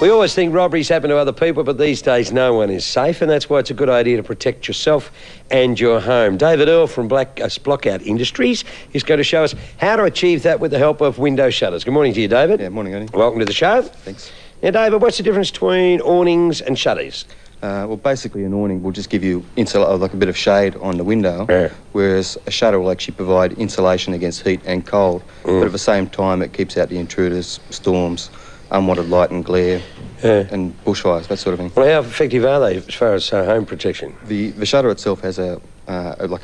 We always think robberies happen to other people, but these days no one is safe, and that's why it's a good idea to protect yourself and your home. David Earl from Blockout Industries is going to show us how to achieve that with the help of window shutters. Good morning to you, David. Yeah, morning, Ernie. Welcome to the show. Thanks. Now, David, what's the difference between awnings and shutters? Well, basically an awning will just give you like a bit of shade on the window, whereas a shutter will actually provide insulation against heat and cold, but at the same time it keeps out the intruders, storms, unwanted light and glare, and bushfires, that sort of thing. Well, how effective are they as far as home protection? The shutter itself has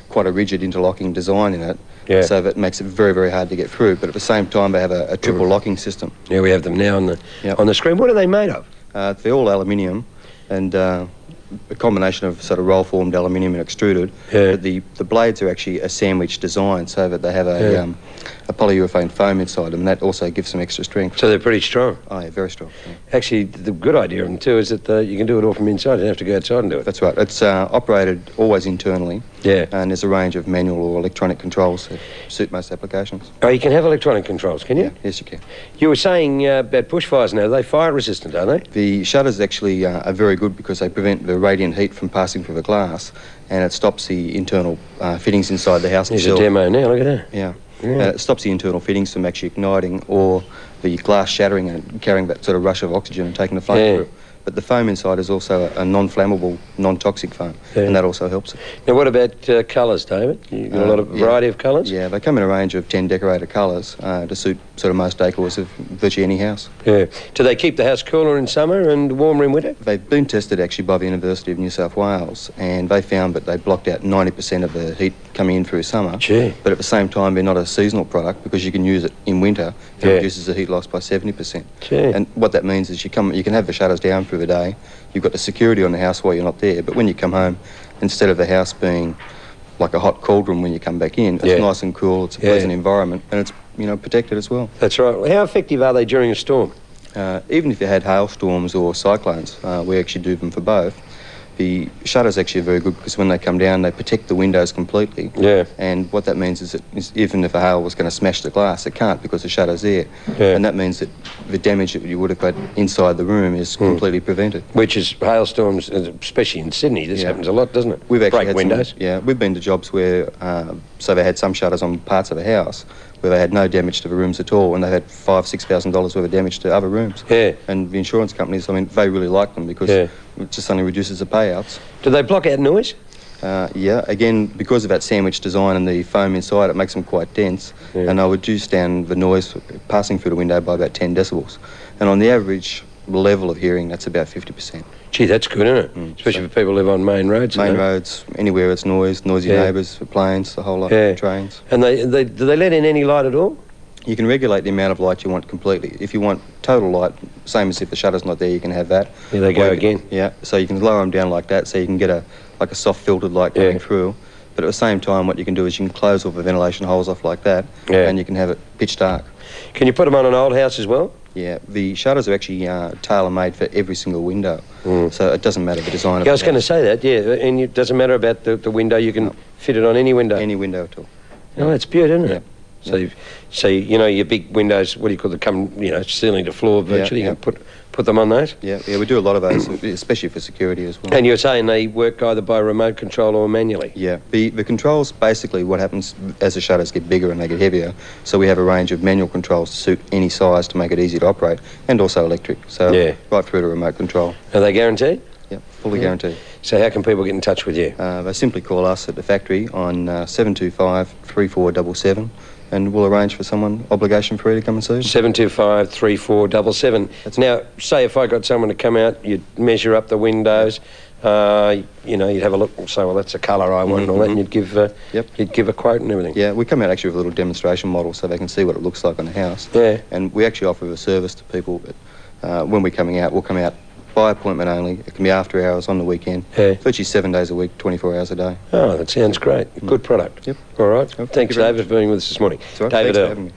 quite a rigid interlocking design in it, so that makes it very, very hard to get through, but at the same time they have a triple locking system. Yeah, we have them now on the screen. What are they made of? They're all aluminium, and a combination of sort of roll-formed aluminium and extruded. But the blades are actually a sandwich design, so that they have a polyurethane foam inside them, and that also gives some extra strength. So they're pretty strong? Oh, yeah, very strong. Yeah. Actually, the good idea of them too is that you can do it all from inside. You don't have to go outside and do it. That's right. It's operated always internally. Yeah. And there's a range of manual or electronic controls that suit most applications. Oh, you can have electronic controls, can you? Yeah, yes, you can. You were saying about bushfires now. They're fire resistant, aren't they? The shutters actually are very good because they prevent the radiant heat from passing through the glass, and it stops the internal fittings inside the house. There's a demo now, look at that. Yeah. It stops the internal fittings from actually igniting or the glass shattering and carrying that sort of rush of oxygen and taking the flame through. But the foam inside is also a non-flammable, non-toxic foam, and that also helps it. Now, what about colours, David? You've got a lot of variety of colours? Yeah, they come in a range of 10 decorated colours to suit sort of most decors of virtually any house. Yeah. Do they keep the house cooler in summer and warmer in winter? They've been tested actually by the University of New South Wales, and they found that they blocked out 90% of the heat coming in through summer. Gee. But at the same time, they're not a seasonal product because you can use it in winter. It reduces the heat loss by 70%. Gee. And what that means is you can have the shutters down through the day. You've got the security on the house while you're not there, but when you come home, instead of the house being like a hot cauldron when you come back in, it's nice and cool, it's a pleasant environment, and it's protected as well. That's right. How effective are they during a storm? Even if you had hailstorms or cyclones, we actually do them for both. The shutters actually are very good because when they come down, they protect the windows completely. Yeah. And what that means is that even if a hail was going to smash the glass, it can't because the shutter's there. Yeah. And that means that the damage that you would have got inside the room is completely prevented. Which is hailstorms, especially in Sydney. This happens a lot, doesn't it? We've actually break windows. We've been to jobs where, so they had some shutters on parts of the house where they had no damage to the rooms at all, and they had $5,000-6,000 worth of damage to other rooms. Yeah. And the insurance companies, they really like them because it just only reduces the payouts. Do they block out noise? Yeah, again, because of that sandwich design and the foam inside, it makes them quite dense, and I would reduce down the noise passing through the window by about 10 decibels. And on the average level of hearing, that's about 50%. Gee, that's good, isn't it? Especially for people who live on main roads. Main roads, anywhere it's noisy neighbours, planes, the whole lot, trains. And do they let in any light at all? You can regulate the amount of light you want completely. If you want total light, same as if the shutter's not there, you can have that. Here they go again. Yeah, so you can lower them down like that, so you can get a soft filtered light coming through. But at the same time, what you can do is you can close all the ventilation holes off like that, and you can have it pitch dark. Can you put them on an old house as well? Yeah, the shutters are actually tailor-made for every single window, so it doesn't matter the design of it. I was going to say that, and it doesn't matter about the window, you can fit it on any window? Any window at all. Oh, it's beautiful, isn't it? So your big windows, what do you call them, come, ceiling to floor virtually, you can put them on those? Yeah, we do a lot of those, especially for security as well. And you're saying they work either by remote control or manually? Yeah, the controls, basically what happens as the shutters get bigger and they get heavier, so we have a range of manual controls to suit any size to make it easy to operate, and also electric, so right through to remote control. Are they guaranteed? Yeah, fully guaranteed. So how can people get in touch with you? They simply call us at the factory on 725-3477, and we'll arrange for someone obligation-free to come and see. 725-3477. Now, say if I got someone to come out, you'd measure up the windows, you'd have a look and say, well, that's a colour I want and all that, and you'd give a quote and everything. Yeah, we come out actually with a little demonstration model so they can see what it looks like on the house. Yeah. And we actually offer a service to people that when we're coming out, we'll come out by appointment only. It can be after hours on the weekend. Yeah. Virtually 7 days a week, 24 hours a day. Oh, that sounds great. Good product. Yep. All right. Thanks, David, for being with us this morning. David Earl.